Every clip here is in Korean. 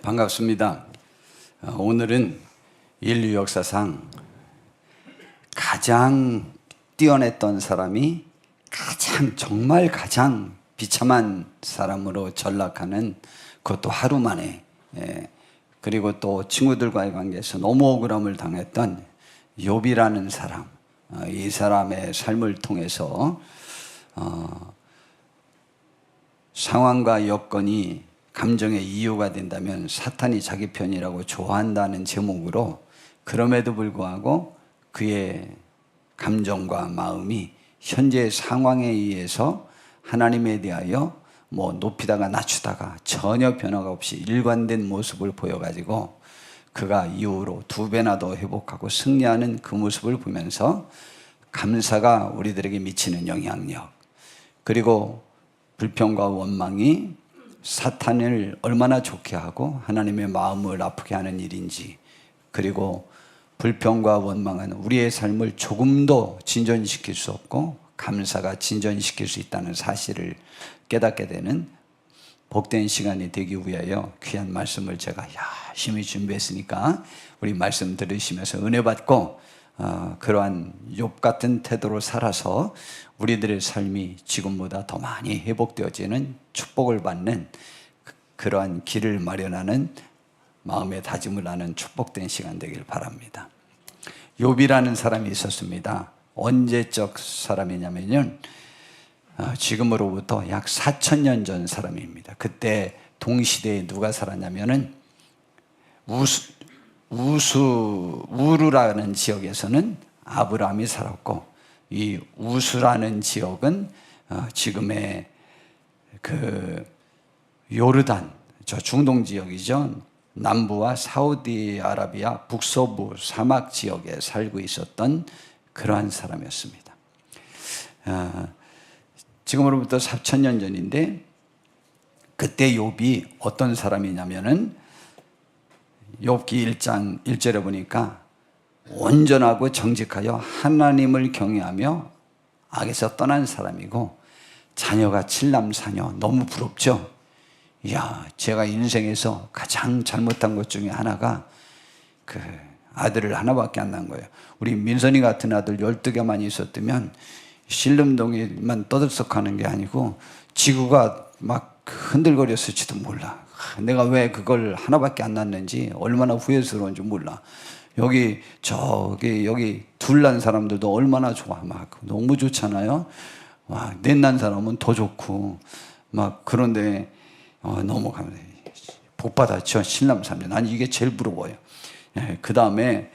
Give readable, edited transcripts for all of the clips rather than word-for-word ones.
반갑습니다. 오늘은 인류 역사상 가장 뛰어냈던 사람이 정말 가장 비참한 사람으로 전락하는, 그것도 하루 만에, 그리고 또 친구들과의 관계에서 너무 억울함을 당했던 욥이라는 사람, 이 사람의 삶을 통해서 상황과 여건이 감정의 이유가 된다면 사탄이 자기 편이라고 좋아한다는 제목으로, 그럼에도 불구하고 그의 감정과 마음이 현재의 상황에 의해서 하나님에 대하여 높이다가 낮추다가 전혀 변화가 없이 일관된 모습을 보여가지고 그가 이후로 2배나 더 회복하고 승리하는 그 모습을 보면서 감사가 우리들에게 미치는 영향력, 그리고 불평과 원망이 사탄을 얼마나 좋게 하고 하나님의 마음을 아프게 하는 일인지, 그리고 불평과 원망은 우리의 삶을 조금도 진전시킬 수 없고 감사가 진전시킬 수 있다는 사실을 깨닫게 되는 복된 시간이 되기 위하여 귀한 말씀을 제가 열심히 준비했으니까 우리 말씀 들으시면서 은혜 받고 그러한 욥 같은 태도로 살아서 우리들의 삶이 지금보다 더 많이 회복되어지는 축복을 받는 그러한 길을 마련하는 마음의 다짐을 하는 축복된 시간 되길 바랍니다. 욥이라는 사람이 있었습니다. 언제적 사람이냐면요, 지금으로부터 약 4,000년 전 사람입니다. 그때 동시대에 누가 살았냐면은 우르라는 지역에서는 아브라함이 살았고, 이 우스라는 지역은 지금의 그 요르단, 저 중동 지역이죠. 남부와 사우디아라비아 북서부 사막 지역에 살고 있었던 그러한 사람이었습니다. 지금으로부터 4,000년 전인데, 그때 욥이 어떤 사람이냐면은 욥기 1장 1절에 보니까 온전하고 정직하여 하나님을 경외하며 악에서 떠난 사람이고 자녀가 7남4녀. 너무 부럽죠? 이야, 제가 인생에서 가장 잘못한 것 중에 하나가 그 아들을 하나밖에 안 낳은 거예요. 우리 민선이 같은 아들 12개만 있었다면 신림동에만 떠들썩하는 게 아니고 지구가 막 흔들거렸을지도 몰라. 내가 왜 그걸 하나밖에 안 낳았는지 얼마나 후회스러운지 몰라. 여기 둘 난 사람들도 얼마나 좋아. 막 너무 좋잖아요. 와, 넷 난 사람은 더 좋고 막. 그런데 너무 감사해요. 복 받았죠. 신남삼녀. 난 이게 제일 부러워요. 그 다음에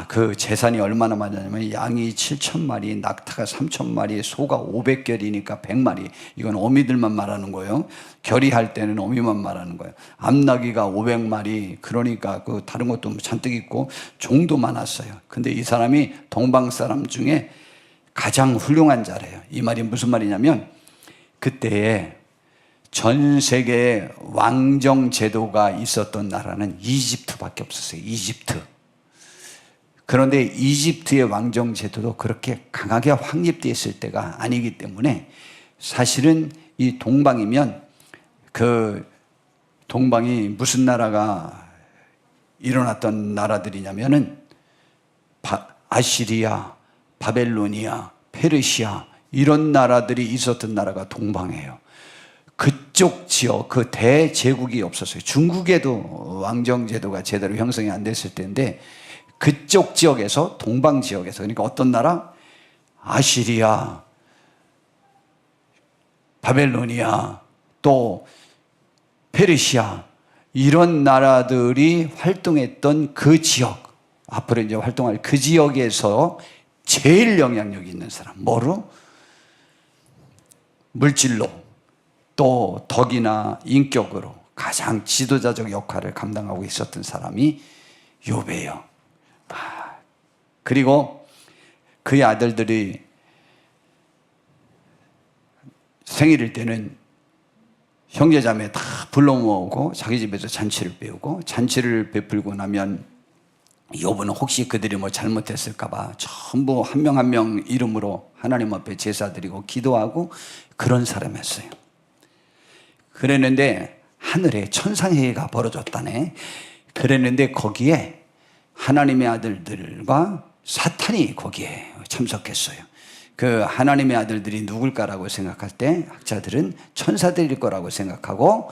그 재산이 얼마나 많냐면 양이 7,000마리, 낙타가 3,000마리, 소가 500결이니까 100마리. 이건 어미들만 말하는 거예요. 결의할 때는 어미만 말하는 거예요. 암나귀가 500마리. 그러니까 그 다른 것도 잔뜩 있고 종도 많았어요. 근데 이 사람이 동방 사람 중에 가장 훌륭한 자래요. 이 말이 무슨 말이냐면, 그때에 전 세계에 왕정 제도가 있었던 나라는 이집트밖에 없었어요. 이집트. 그런데 이집트의 왕정 제도도 그렇게 강하게 확립되어 있을 때가 아니기 때문에, 사실은 이 동방이면 그 동방이 무슨 나라가 일어났던 나라들이냐면은 아시리아, 바벨로니아, 페르시아, 이런 나라들이 있었던 나라가 동방이에요. 그쪽 지역, 그 대제국이 없었어요. 중국에도 왕정 제도가 제대로 형성이 안 됐을 때인데, 그쪽 지역에서, 동방 지역에서, 그러니까 어떤 나라? 아시리아, 바벨로니아, 또 페르시아, 이런 나라들이 활동했던 그 지역, 앞으로 이제 활동할 그 지역에서 제일 영향력이 있는 사람. 뭐로? 물질로, 또 덕이나 인격으로 가장 지도자적 역할을 감당하고 있었던 사람이 욥이에요. 그리고 그의 아들들이 생일일 때는 형제자매 다 불러 모으고 자기 집에서 잔치를 배우고, 잔치를 베풀고 나면 욥은 혹시 그들이 잘못했을까 봐 전부 한 명 한 명 이름으로 하나님 앞에 제사 드리고 기도하고 그런 사람이었어요. 그랬는데 하늘에 천상회의가 벌어졌다네. 그랬는데 거기에 하나님의 아들들과 사탄이 거기에 참석했어요. 그 하나님의 아들들이 누굴까라고 생각할 때 학자들은 천사들일 거라고 생각하고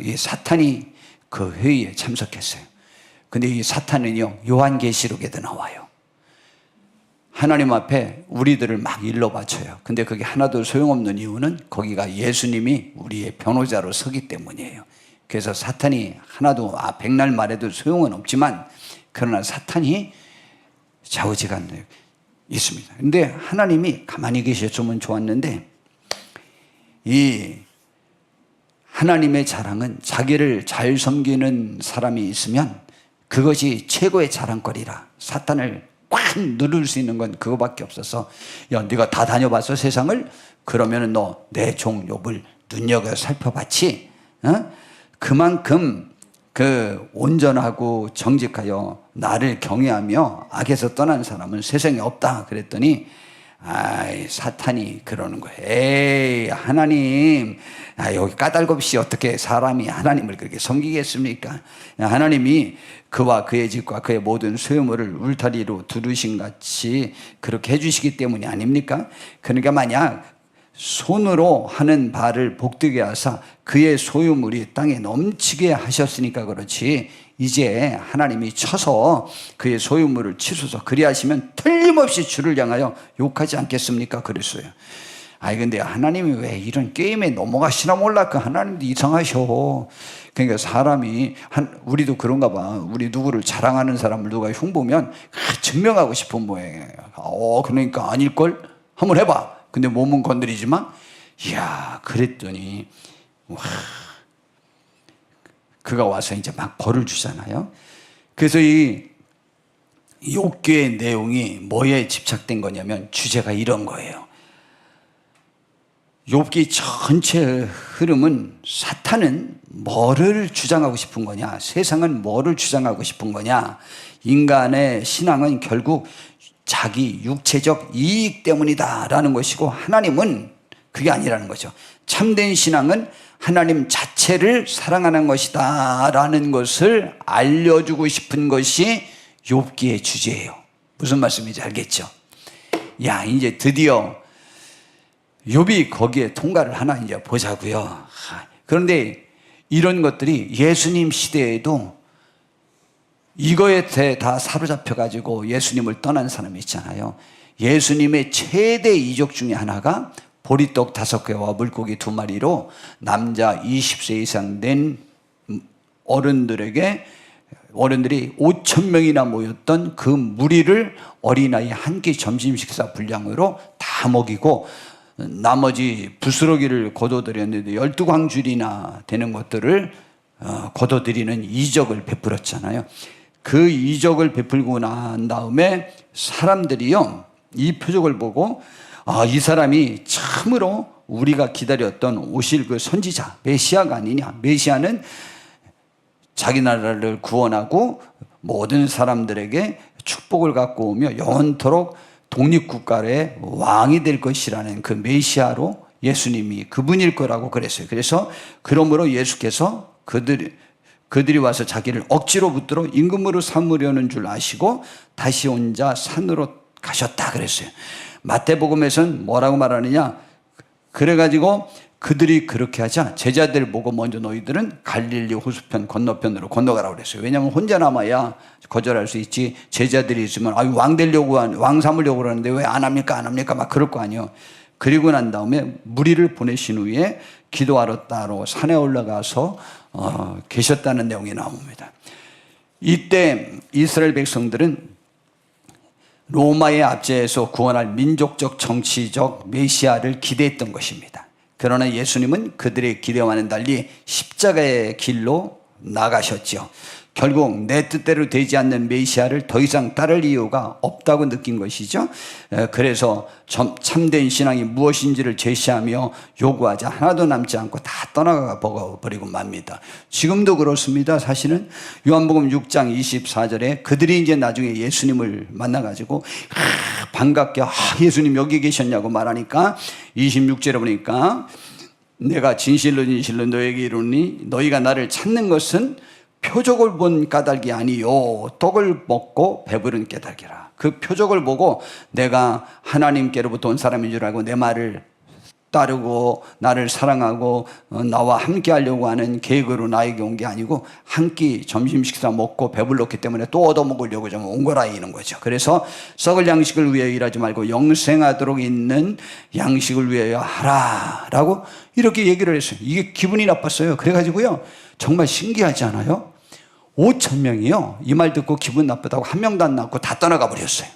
이 사탄이 그 회의에 참석했어요. 근데 이 사탄은요, 요한계시록에도 나와요. 하나님 앞에 우리들을 막 일러 바쳐요. 근데 그게 하나도 소용없는 이유는 거기가 예수님이 우리의 변호자로 서기 때문이에요. 그래서 사탄이 하나도 백날 말해도 소용은 없지만 그러나 사탄이 좌우지간 있습니다. 근데 하나님이 가만히 계셨으면 좋았는데 이 하나님의 자랑은 자기를 잘 섬기는 사람이 있으면 그것이 최고의 자랑거리라. 사탄을 꽉 누를 수 있는 건 그거밖에 없어서 야, 네가 다 다녀봤어 세상을? 그러면은 너 내 종 욥을 눈여겨 살펴봤지? 그만큼 그 온전하고 정직하여 나를 경외하며 악에서 떠난 사람은 세상에 없다 그랬더니 사탄이 그러는 거예요. 에이 하나님, 여기 까닭없이 어떻게 사람이 하나님을 그렇게 섬기겠습니까? 하나님이 그와 그의 집과 그의 모든 소유물을 울타리로 두르신 같이 그렇게 해주시기 때문이 아닙니까? 그러니까 만약 손으로 하는 바를 복되게 하사 그의 소유물이 땅에 넘치게 하셨으니까 그렇지, 이제 하나님이 쳐서 그의 소유물을 치소서 그리하시면 틀림없이 주를 향하여 욕하지 않겠습니까? 그랬어요. 근데 하나님이 왜 이런 게임에 넘어가시나 몰라. 그 하나님도 이상하셔. 그러니까 사람이 우리도 그런가 봐. 우리 누구를 자랑하는 사람을 누가 흉보면 증명하고 싶은 모양이에요. 그러니까 아닐걸? 한번 해봐. 근데 몸은 건드리지만, 이야, 그랬더니, 그가 와서 이제 막 벌을 주잖아요. 그래서 이 욥기의 내용이 뭐에 집착된 거냐면 주제가 이런 거예요. 욥기 전체 흐름은 사탄은 뭐를 주장하고 싶은 거냐, 세상은 뭐를 주장하고 싶은 거냐, 인간의 신앙은 결국 자기 육체적 이익 때문이다라는 것이고 하나님은 그게 아니라는 거죠. 참된 신앙은 하나님 자체를 사랑하는 것이다 라는 것을 알려주고 싶은 것이 욥기의 주제예요. 무슨 말씀인지 알겠죠? 이제 드디어 욥이 거기에 통과를 하나 이제 보자고요. 그런데 이런 것들이 예수님 시대에도 이거에 대해 다 사로잡혀가지고 예수님을 떠난 사람이 있잖아요. 예수님의 최대 이적 중에 하나가 보리떡 5개와 물고기 2마리로 남자 20세 이상 된 어른들이 5,000명이나 모였던 그 무리를 어린아이 한 끼 점심 식사 분량으로 다 먹이고 나머지 부스러기를 거둬들였는데 12광줄이나 되는 것들을 거둬들이는 이적을 베풀었잖아요. 그 이적을 베풀고 난 다음에 사람들이요, 이 표적을 보고 이 사람이 참으로 우리가 기다렸던 오실 그 선지자 메시아가 아니냐. 메시아는 자기 나라를 구원하고 모든 사람들에게 축복을 갖고 오며 영원토록 독립국가의 왕이 될 것이라는 그 메시아로 예수님이 그분일 거라고 그랬어요. 그래서 그러므로 예수께서 그들이 와서 자기를 억지로 붙들어 임금으로 삼으려는 줄 아시고 다시 혼자 산으로 가셨다 그랬어요. 마태복음에서는 뭐라고 말하느냐, 그래가지고 그들이 그렇게 하자 제자들 보고 먼저 너희들은 갈릴리 호수편 건너편으로 건너가라고 그랬어요. 왜냐하면 혼자 남아야 거절할 수 있지, 제자들이 있으면 왕 되려고 왕 삼으려고 그러는데 왜 안 합니까 막 그럴 거 아니에요. 그리고 난 다음에 무리를 보내신 후에 기도하러 따로 산에 올라가서 계셨다는 내용이 나옵니다. 이때 이스라엘 백성들은 로마의 압제에서 구원할 민족적 정치적 메시아를 기대했던 것입니다. 그러나 예수님은 그들의 기대와는 달리 십자가의 길로 나가셨죠. 결국 내 뜻대로 되지 않는 메시아를 더 이상 따를 이유가 없다고 느낀 것이죠. 그래서 참된 신앙이 무엇인지를 제시하며 요구하자 하나도 남지 않고 다 떠나가 버리고 맙니다. 지금도 그렇습니다. 사실은 요한복음 6장 24절에 그들이 이제 나중에 예수님을 만나가지고 반갑게 예수님 여기 계셨냐고 말하니까 26절에 보니까 내가 진실로 진실로 너에게 이르노니 너희가 나를 찾는 것은 표적을 본 까닭이 아니요 떡을 먹고 배부른 깨달기라. 그 표적을 보고 내가 하나님께로부터 온 사람인 줄 알고 내 말을 따르고 나를 사랑하고 나와 함께 하려고 하는 계획으로 나에게 온 게 아니고 한 끼 점심 식사 먹고 배불렀기 때문에 또 얻어먹으려고 좀 온 거라 이는 거죠. 그래서 썩을 양식을 위하여 일하지 말고 영생하도록 있는 양식을 위하여 하라 라고 이렇게 얘기를 했어요. 이게 기분이 나빴어요. 그래가지고요 정말 신기하지 않아요? 5,000명이요 이 말 듣고 기분 나쁘다고 한 명도 안 남고 다 떠나가 버렸어요.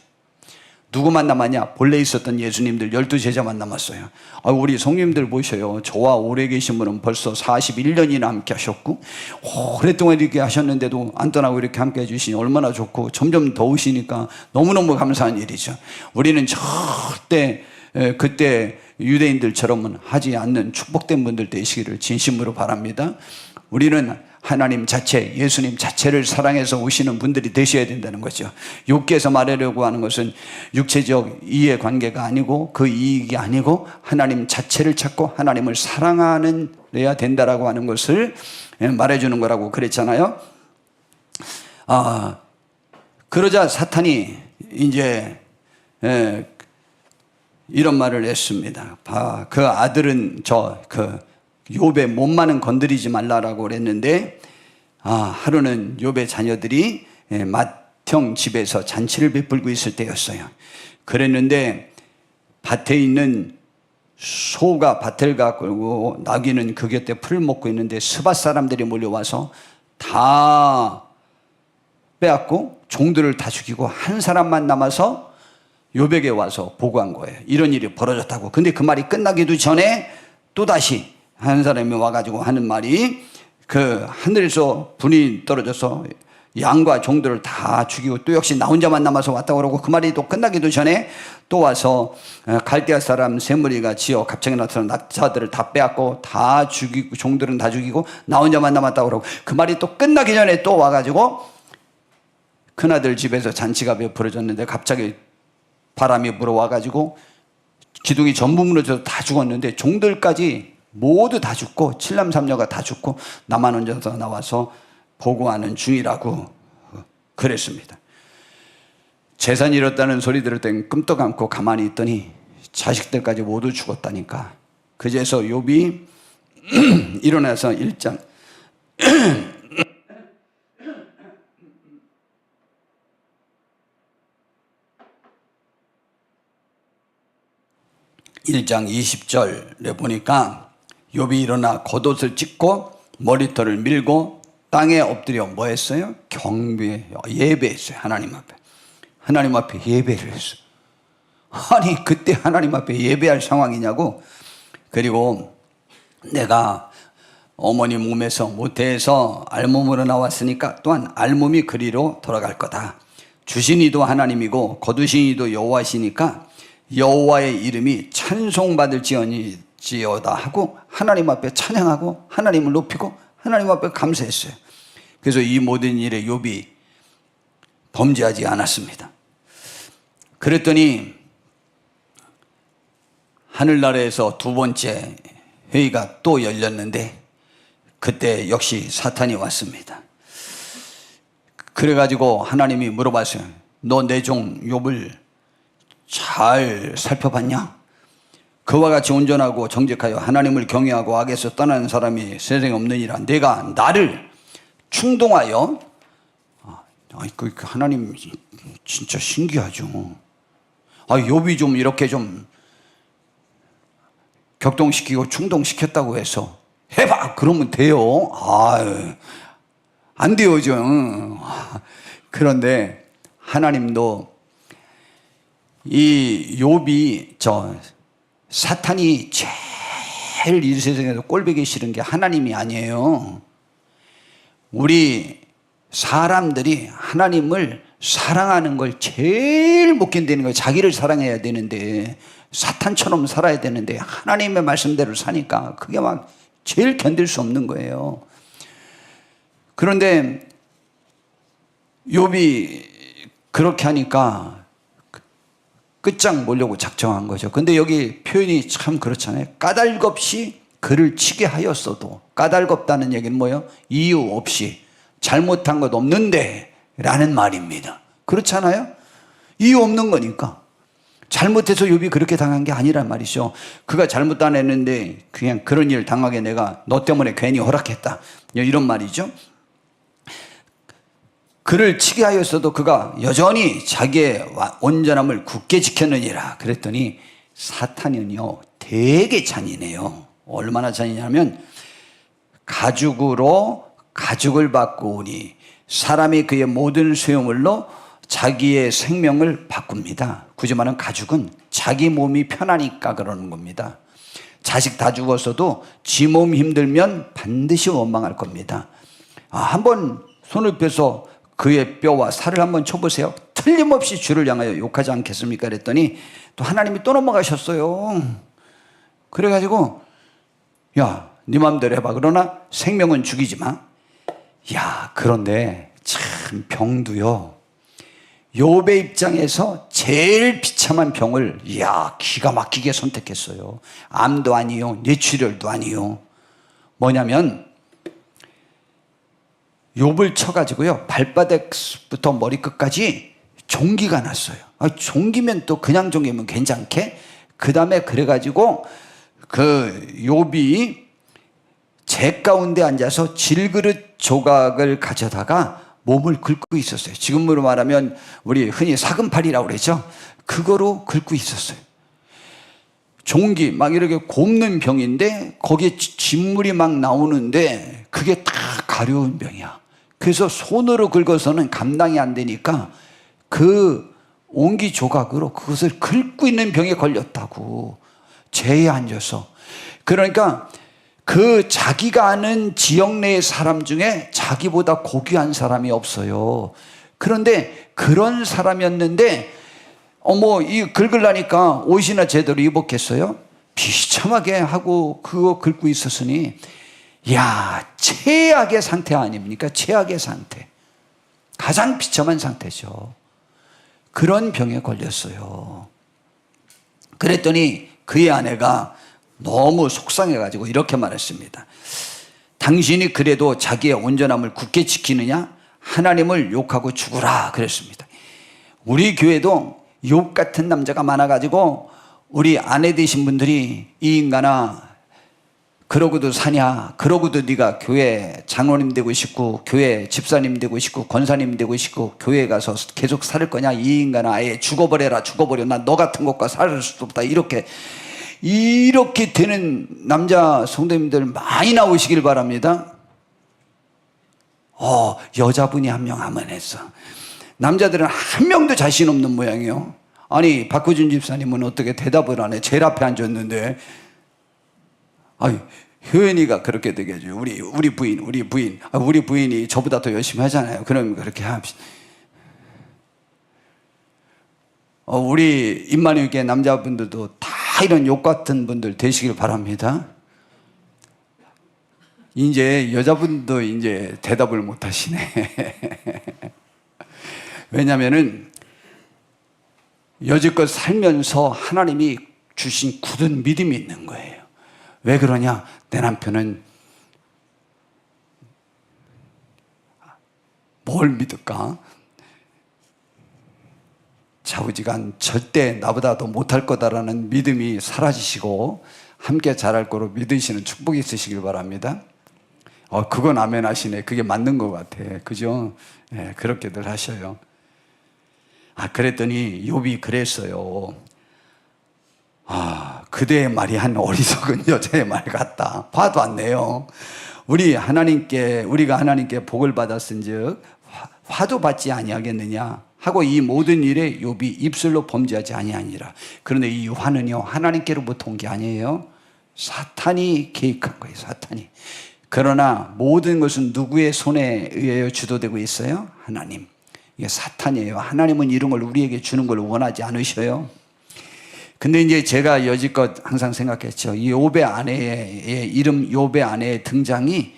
누구만 남았냐? 본래 있었던 예수님들 12제자만 남았어요. 우리 성님들 보셔요. 저와 오래 계신 분은 벌써 41년이나 함께 하셨고 오랫동안 이렇게 하셨는데도 안 떠나고 이렇게 함께 해주시니 얼마나 좋고 점점 더우시니까 너무너무 감사한 일이죠. 우리는 절대 그때 유대인들처럼은 하지 않는 축복된 분들 되시기를 진심으로 바랍니다. 우리는 하나님 자체, 예수님 자체를 사랑해서 오시는 분들이 되셔야 된다는 거죠. 육계에서 말하려고 하는 것은 육체적 이해관계가 아니고 그 이익이 아니고 하나님 자체를 찾고 하나님을 사랑하는 해야 된다라고 하는 것을 말해주는 거라고 그랬잖아요. 그러자 사탄이 이제 이런 말을 했습니다. 그 아들은 욥의 몸만은 건드리지 말라라고 그랬는데 하루는 욥의 자녀들이 맏형 집에서 잔치를 베풀고 있을 때였어요. 그랬는데 밭에 있는 소가 밭을 가꾸고 나귀는 그 곁에 풀을 먹고 있는데 스밧 사람들이 몰려와서 다 빼앗고 종들을 다 죽이고 한 사람만 남아서 욥에게 와서 보고한 거예요. 이런 일이 벌어졌다고. 근데 그 말이 끝나기도 전에 또다시 한 사람이 와가지고 하는 말이 그 하늘에서 불이 떨어져서 양과 종들을 다 죽이고 또 역시 나 혼자만 남아서 왔다고 그러고 그 말이 또 끝나기도 전에 또 와서 갈대아 사람 세무리가 지어 갑자기 나타난 낙타들을 다 빼앗고 다 죽이고 종들은 다 죽이고 나 혼자만 남았다고 그러고 그 말이 또 끝나기 전에 또 와가지고 큰아들 집에서 잔치가 베풀어졌는데 갑자기 바람이 불어와가지고 기둥이 전부 무너져서 다 죽었는데 종들까지 모두 다 죽고 칠남 삼녀가 다 죽고 나만 혼자서 나와서 보고하는 중이라고 그랬습니다. 재산이 잃었다는 소리 들을 땐 끔떡 않고 가만히 있더니 자식들까지 모두 죽었다니까. 그제서 욥이 일어나서 1장 1장 20절에 보니까 욥이 일어나 겉옷을 찢고 머리털을 밀고 땅에 엎드려 뭐 했어요? 예배했어요. 하나님 앞에. 하나님 앞에 예배를 했어요. 아니 그때 하나님 앞에 예배할 상황이냐고. 그리고 내가 어머니 몸에서 모태에서 알몸으로 나왔으니까 또한 알몸이 그리로 돌아갈 거다. 주신 이도 하나님이고 거두신 이도 여호와시니까 여호와의 이름이 찬송받을지어다 하고 하나님 앞에 찬양하고 하나님을 높이고 하나님 앞에 감사했어요. 그래서 이 모든 일에 욥이 범죄하지 않았습니다. 그랬더니 하늘나라에서 두 번째 회의가 또 열렸는데 그때 역시 사탄이 왔습니다. 그래가지고 하나님이 물어봤어요. 너 내 종 욥을 잘 살펴봤냐? 그와 같이 온전하고 정직하여 하나님을 경외하고 악에서 떠나는 사람이 세상에 없느니라. 내가 나를 충동하여 하나님 진짜 신기하죠. 욥이 좀 이렇게 좀 격동시키고 충동시켰다고 해서 해봐 그러면 돼요. 안 돼요 좀. 그런데 하나님도 이 욥이 사탄이 제일 이 세상에서 꼴보기 싫은 게 하나님이 아니에요. 우리 사람들이 하나님을 사랑하는 걸 제일 못 견디는 거예요. 자기를 사랑해야 되는데 사탄처럼 살아야 되는데 하나님의 말씀대로 사니까 그게 막 제일 견딜 수 없는 거예요. 그런데 욥이 그렇게 하니까 끝장 보려고 작정한 거죠. 근데 여기 표현이 참 그렇잖아요. 까닭없이 그를 치게 하였어도, 까닭없다는 얘기는 뭐예요? 이유 없이, 잘못한 것 없는데 라는 말입니다. 그렇잖아요? 이유 없는 거니까. 잘못해서 욥이 그렇게 당한 게 아니란 말이죠. 그가 잘못 안 했는데 그냥 그런 일을 당하게 내가 너 때문에 괜히 허락했다, 이런 말이죠. 그를 치게 하였어도 그가 여전히 자기의 온전함을 굳게 지켰느니라. 그랬더니 사탄은요 되게 잔인해요. 얼마나 잔인하면 가죽으로 가죽을 받고 오니 사람이 그의 모든 소유물로 자기의 생명을 바꿉니다. 굳이 말하면 가죽은 자기 몸이 편하니까 그러는 겁니다. 자식 다 죽었어도 지 몸 힘들면 반드시 원망할 겁니다. 한번 손을 펴서 그의 뼈와 살을 한번 쳐보세요. 틀림없이 주를 향하여 욕하지 않겠습니까? 그랬더니 또 하나님이 또 넘어가셨어요. 그래가지고 야, 네 맘대로 해봐. 그러나 생명은 죽이지 마. 야, 그런데 참 병도요, 욥의 입장에서 제일 비참한 병을 기가 막히게 선택했어요. 암도 아니요, 뇌출혈도 아니요. 뭐냐면 욥을 쳐가지고요 발바닥부터 머리끝까지 종기가 났어요. 종기면 또 그냥 종기면 괜찮게, 그 다음에 그래가지고 그 욥이 재 가운데 앉아서 질그릇 조각을 가져다가 몸을 긁고 있었어요. 지금으로 말하면 우리 흔히 사금팔이라고 그러죠. 그거로 긁고 있었어요. 종기 막 이렇게 곱는 병인데 거기에 진물이 막 나오는데 그게 다 가려운 병이야. 그래서 손으로 긁어서는 감당이 안 되니까 그 옹기 조각으로 그것을 긁고 있는 병에 걸렸다고, 재에 앉아서. 그러니까 그 자기가 아는 지역 내의 사람 중에 자기보다 고귀한 사람이 없어요. 그런데 그런 사람이었는데 이 긁으려니까 옷이나 제대로 입었겠어요? 비참하게 하고 그거 긁고 있었으니 최악의 상태 아닙니까? 최악의 상태, 가장 비참한 상태죠. 그런 병에 걸렸어요. 그랬더니 그의 아내가 너무 속상해가지고 이렇게 말했습니다. 당신이 그래도 자기의 온전함을 굳게 지키느냐? 하나님을 욕하고 죽으라. 그랬습니다. 우리 교회도 욥 같은 남자가 많아가지고 우리 아내 되신 분들이 이 인간아 그러고도 사냐, 그러고도 네가 교회 장로님 되고 싶고 교회 집사님 되고 싶고 권사님 되고 싶고 교회에 가서 계속 살 거냐, 이 인간아 아예 죽어버려라, 죽어버려, 난 너 같은 것과 살 수도 없다, 이렇게 되는 남자 성도님들 많이 나오시길 바랍니다. 여자분이 한 명 하면 했어. 남자들은 한 명도 자신 없는 모양이에요. 아니 박호준 집사님은 어떻게 대답을 안 해? 제일 앞에 앉았는데. 효연이가 그렇게 되겠죠. 우리 부인이 저보다 더 열심히 하잖아요. 그럼 그렇게 합시다. 우리 임마누엘교회 남자분들도 다 이런 욕 같은 분들 되시길 바랍니다. 이제 여자분도 이제 대답을 못 하시네. 왜냐면은 여지껏 살면서 하나님이 주신 굳은 믿음이 있는 거예요. 왜 그러냐? 내 남편은 뭘 믿을까? 좌우지간 절대 나보다 더 못할 거다라는 믿음이 사라지시고 함께 잘할 거로 믿으시는 축복이 있으시길 바랍니다. 그건 아멘 하시네. 그게 맞는 것 같아. 그죠? 네, 그렇게들 하셔요. 그랬더니 욥이 그랬어요. 그대의 말이 한 어리석은 여자의 말 같다. 화도 안 내요. 우리가 하나님께 복을 받았은즉 화도 받지 아니하겠느냐 하고 이 모든 일에 욥이 입술로 범죄하지 아니하니라. 그런데 이 화는요 하나님께로부터 온 게 아니에요. 사탄이 계획한 거예요. 사탄이. 그러나 모든 것은 누구의 손에 의하여 주도되고 있어요? 하나님. 이게 사탄이에요. 하나님은 이런 걸 우리에게 주는 걸 원하지 않으셔요. 근데 이제 제가 여지껏 항상 생각했죠. 이 욥의 아내의 이름, 욥의 아내의 등장이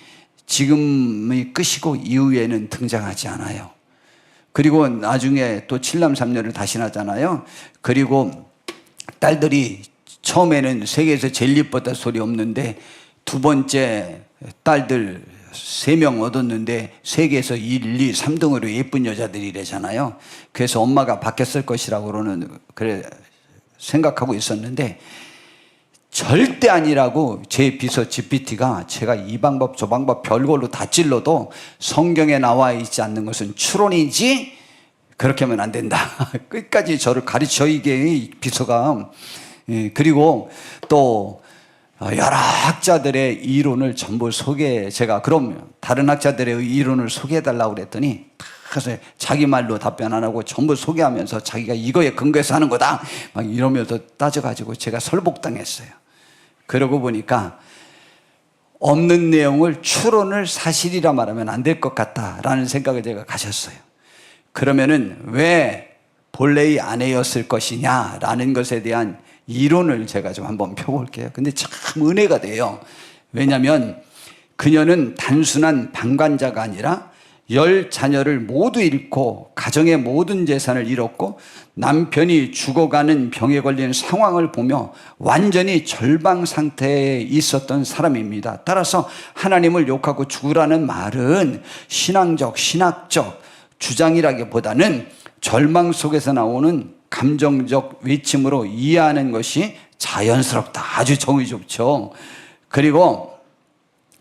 지금의 끝이고 이후에는 등장하지 않아요. 그리고 나중에 또 7남 3녀를 다시 낳잖아요. 그리고 딸들이 처음에는 세계에서 제일 예뻤다 소리 없는데 두 번째 딸들 3명 얻었는데 세계에서 1, 2, 3등으로 예쁜 여자들이래잖아요. 그래서 엄마가 바뀌었을 것이라고는 그래 생각하고 있었는데 절대 아니라고 제 비서 GPT가 제가 이 방법 저 방법 별걸로 다 찔러도 성경에 나와 있지 않는 것은 추론이지 그렇게 하면 안 된다. 끝까지 저를 가르쳐 이게 비서가. 그리고 또 여러 학자들의 이론을 전부 제가 그럼 다른 학자들의 이론을 소개해달라고 그랬더니 그래서 자기 말로 답변 안 하고 전부 소개하면서 자기가 이거에 근거해서 하는 거다 막 이러면서 따져가지고 제가 설복당했어요. 그러고 보니까 없는 내용을 추론을 사실이라 말하면 안 될 것 같다라는 생각을 제가 가졌어요. 그러면은 왜 본래의 아내였을 것이냐라는 것에 대한 이론을 제가 좀 한번 펴볼게요. 근데 참 은혜가 돼요. 왜냐하면 그녀는 단순한 방관자가 아니라 10자녀를 모두 잃고 가정의 모든 재산을 잃었고 남편이 죽어가는 병에 걸린 상황을 보며 완전히 절방 상태에 있었던 사람입니다. 따라서 하나님을 욕하고 죽으라는 말은 신학적 주장이라기보다는 절망 속에서 나오는 감정적 외침으로 이해하는 것이 자연스럽다. 아주 정의 좋죠. 그리고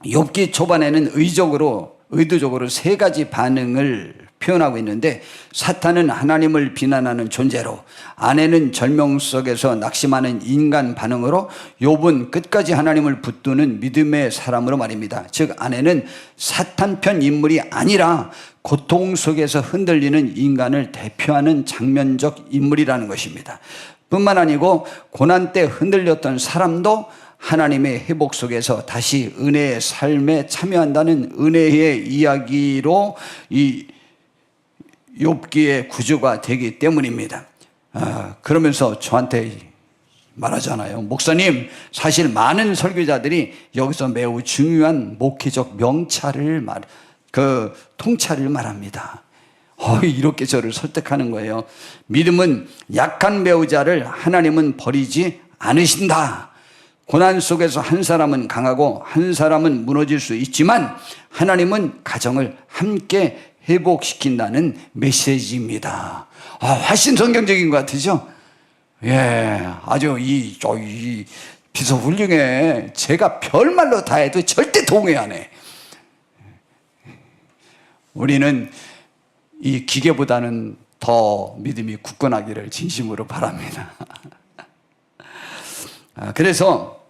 욥기 초반에는 의도적으로 3가지 반응을 표현하고 있는데 사탄은 하나님을 비난하는 존재로, 아내는 절명 속에서 낙심하는 인간 반응으로, 욥은 끝까지 하나님을 붙드는 믿음의 사람으로 말입니다. 즉 아내는 사탄 편 인물이 아니라 고통 속에서 흔들리는 인간을 대표하는 장면적 인물이라는 것입니다. 뿐만 아니고 고난 때 흔들렸던 사람도 하나님의 회복 속에서 다시 은혜의 삶에 참여한다는 은혜의 이야기로 이 욥기의 구조가 되기 때문입니다. 그러면서 저한테 말하잖아요. 목사님, 사실 많은 설교자들이 여기서 매우 중요한 목회적 명찰을 통찰을 말합니다. 이렇게 저를 설득하는 거예요. 믿음은 약한 배우자를 하나님은 버리지 않으신다. 고난 속에서 한 사람은 강하고 한 사람은 무너질 수 있지만 하나님은 가정을 함께 회복시킨다는 메시지입니다. 훨씬 성경적인 것 같으죠? 예, 아주 이 비서 훌륭해. 제가 별말로 다 해도 절대 동의 안 해. 우리는 이 기계보다는 더 믿음이 굳건하기를 진심으로 바랍니다. 그래서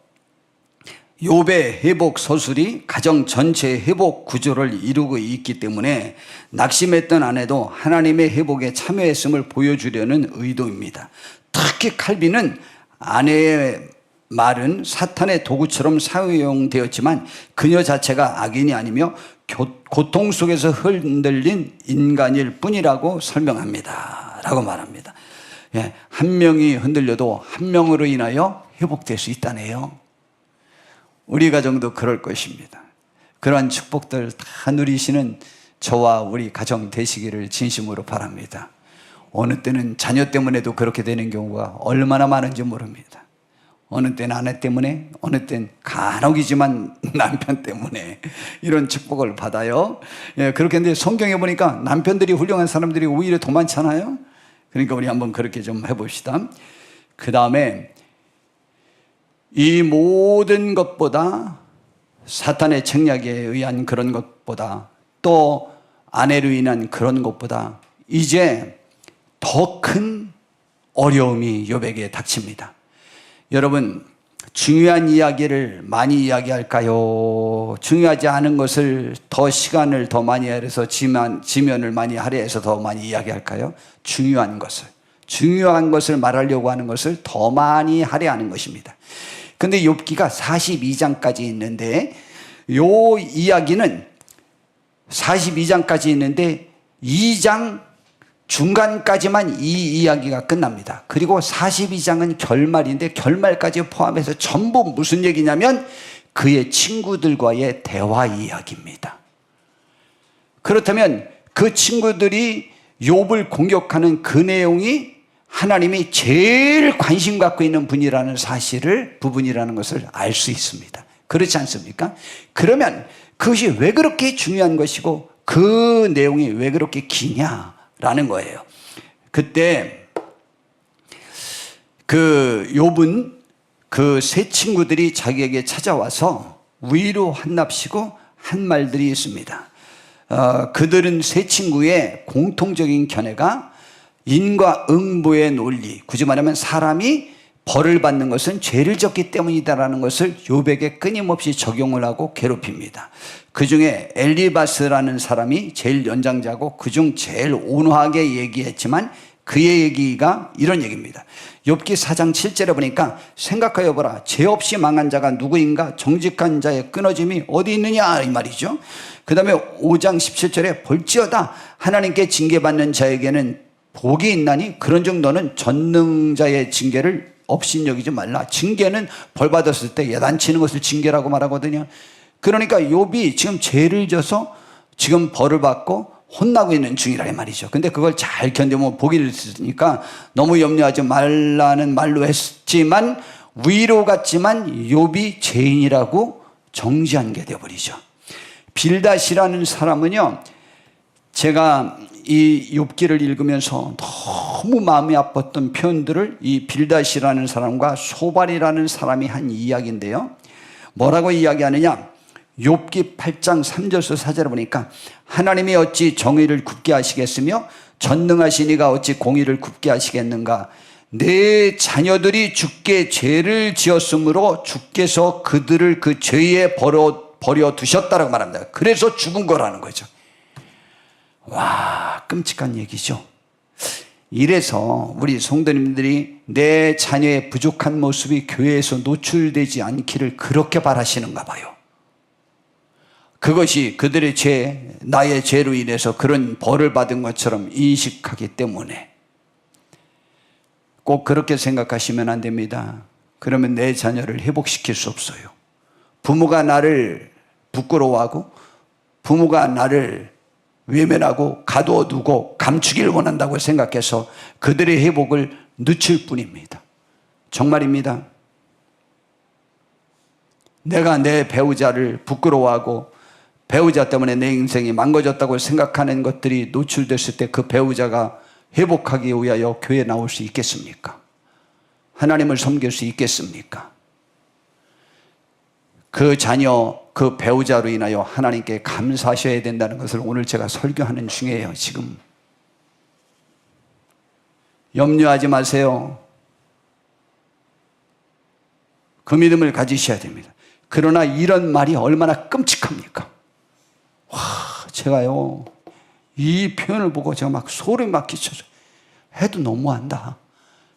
욥의 회복 서술이 가정 전체의 회복 구조를 이루고 있기 때문에 낙심했던 아내도 하나님의 회복에 참여했음을 보여주려는 의도입니다. 특히 칼빈은 아내의 말은 사탄의 도구처럼 사용되었지만 그녀 자체가 악인이 아니며 고통 속에서 흔들린 인간일 뿐이라고 설명합니다. 라고 말합니다. 한 명이 흔들려도 한 명으로 인하여 회복될 수 있다네요. 우리 가정도 그럴 것입니다. 그러한 축복들 다 누리시는 저와 우리 가정 되시기를 진심으로 바랍니다. 어느 때는 자녀 때문에도 그렇게 되는 경우가 얼마나 많은지 모릅니다. 어느 때는 아내 때문에, 어느 때는 간혹이지만 남편 때문에 이런 축복을 받아요. 그렇게 했는데 성경에 보니까 남편들이 훌륭한 사람들이 오히려 더 많잖아요. 그러니까 우리 한번 그렇게 좀 해봅시다. 그 다음에 이 모든 것보다 사탄의 책략에 의한 그런 것보다 또 아내로 인한 그런 것보다 이제 더 큰 어려움이 욥에게 닥칩니다. 여러분, 중요한 이야기를 많이 이야기할까요? 중요하지 않은 것을 더 시간을 더 많이 할애해서 지면을 많이 할애해서 더 많이 이야기할까요? 중요한 것을 말하려고 하는 것을 더 많이 할애하는 것입니다. 근데 욥기가 42장까지 있는데 요 이야기는 42장까지 있는데 2장 중간까지만 이 이야기가 끝납니다. 그리고 42장은 결말인데 결말까지 포함해서 전부 무슨 얘기냐면 그의 친구들과의 대화 이야기입니다. 그렇다면 그 친구들이 욥을 공격하는 그 내용이 하나님이 제일 관심 갖고 있는 부분이라는 것을 알 수 있습니다. 그렇지 않습니까? 그러면 그것이 왜 그렇게 중요한 것이고 그 내용이 왜 그렇게 기냐라는 거예요. 그때 그 욥은 그 세 친구들이 자기에게 찾아와서 위로한납시고 한 말들이 있습니다. 그들은 세 친구의 공통적인 견해가 인과응보의 논리, 굳이 말하면 사람이 벌을 받는 것은 죄를 졌기 때문이다라는 것을 욥에게 끊임없이 적용을 하고 괴롭힙니다. 그 중에 엘리바스라는 사람이 제일 연장자고 그중 제일 온화하게 얘기했지만 그의 얘기가 이런 얘기입니다. 욥기 4장 7절에 보니까 생각하여 보라, 죄 없이 망한 자가 누구인가, 정직한 자의 끊어짐이 어디 있느냐 이 말이죠. 그 다음에 5장 17절에 볼지어다 하나님께 징계받는 자에게는 복이 있나니 그런즉 너는 전능자의 징계를 업신여기지 말라. 징계는 벌 받았을 때 야단치는 것을 징계라고 말하거든요. 그러니까 욥이 지금 죄를 져서 지금 벌을 받고 혼나고 있는 중이라 이 말이죠. 근데 그걸 잘 견디면 복이 있으니까 너무 염려하지 말라는 말로 했지만 위로 같지만 욥이 죄인이라고 정지한 게 되어버리죠. 빌닷이라는 사람은요, 제가 이 욥기를 읽으면서 너무 마음이 아팠던 표현들을 이 빌닷이라는 사람과 소발이라는 사람이 한 이야기인데요. 뭐라고 이야기하느냐? 욥기 8장 3절에서 4절에 보니까 하나님이 어찌 정의를 굽게 하시겠으며 전능하신 이가 어찌 공의를 굽게 하시겠는가? 내 자녀들이 주께 죄를 지었으므로 주께서 그들을 그 죄에 버려 두셨다라고 말합니다. 그래서 죽은 거라는 거죠. 와, 끔찍한 얘기죠. 이래서 우리 성도님들이 내 자녀의 부족한 모습이 교회에서 노출되지 않기를 그렇게 바라시는가 봐요. 그것이 그들의 죄, 나의 죄로 인해서 그런 벌을 받은 것처럼 인식하기 때문에 꼭 그렇게 생각하시면 안 됩니다. 그러면 내 자녀를 회복시킬 수 없어요. 부모가 나를 부끄러워하고 부모가 나를 외면하고 가둬두고 감추기를 원한다고 생각해서 그들의 회복을 늦출 뿐입니다. 정말입니다. 내가 내 배우자를 부끄러워하고 배우자 때문에 내 인생이 망가졌다고 생각하는 것들이 노출됐을 때 그 배우자가 회복하기 위하여 교회에 나올 수 있겠습니까? 하나님을 섬길 수 있겠습니까? 그 자녀, 그 배우자로 인하여 하나님께 감사하셔야 된다는 것을 오늘 제가 설교하는 중이에요. 지금 염려하지 마세요. 그 믿음을 가지셔야 됩니다. 그러나 이런 말이 얼마나 끔찍합니까? 와, 제가요 이 표현을 보고 제가 막 소름이 막 끼쳐서 해도 너무한다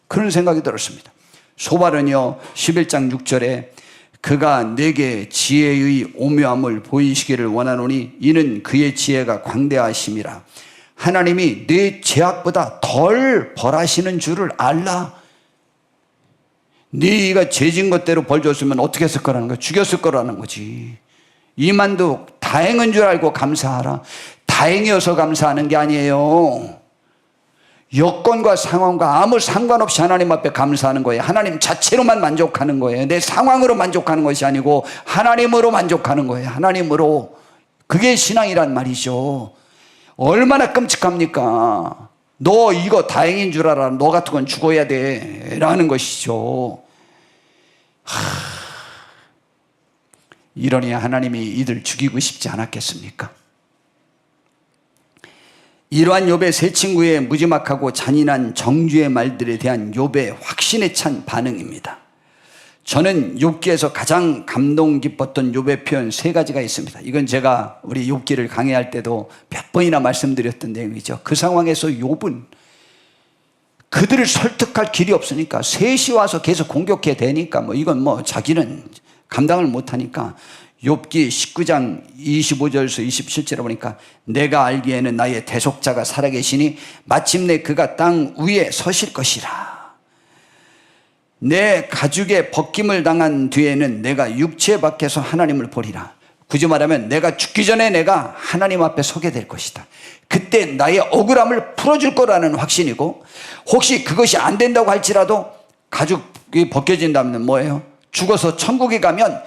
그런 생각이 들었습니다. 소발은요 11장 6절에 그가 내게 지혜의 오묘함을 보이시기를 원하노니 이는 그의 지혜가 광대하심이라. 하나님이 내 죄악보다 덜 벌하시는 줄을 알라. 네가 죄진 것대로 벌 줬으면 어떻게 했을 거라는 거야? 죽였을 거라는 거지. 이만도 다행인 줄 알고 감사하라. 다행이어서 감사하는 게 아니에요. 여건과 상황과 아무 상관없이 하나님 앞에 감사하는 거예요. 하나님 자체로만 만족하는 거예요. 내 상황으로 만족하는 것이 아니고 하나님으로 만족하는 거예요. 하나님으로. 그게 신앙이란 말이죠. 얼마나 끔찍합니까? 너 이거 다행인 줄 알아. 너 같은 건 죽어야 돼 라는 것이죠. 이러니 하나님이 이들 죽이고 싶지 않았겠습니까? 이러한 욥의 세 친구의 무지막하고 잔인한 정죄의 말들에 대한 욥의 확신에 찬 반응입니다. 저는 욥기에서 가장 감동 깊었던 욥의 표현 세 가지가 있습니다. 이건 제가 우리 욥기를 강의할 때도 몇 번이나 말씀드렸던 내용이죠. 그 상황에서 욥은 그들을 설득할 길이 없으니까 셋이 와서 계속 공격해야 되니까 이건 자기는 감당을 못하니까 욥기 19장 25절에서 27절에 보니까 내가 알기에는 나의 대속자가 살아계시니 마침내 그가 땅 위에 서실 것이라. 내 가죽에 벗김을 당한 뒤에는 내가 육체 밖에서 하나님을 보리라. 굳이 말하면 내가 죽기 전에 내가 하나님 앞에 서게 될 것이다. 그때 나의 억울함을 풀어줄 거라는 확신이고, 혹시 그것이 안 된다고 할지라도 가죽이 벗겨진다면 뭐예요? 죽어서 천국에 가면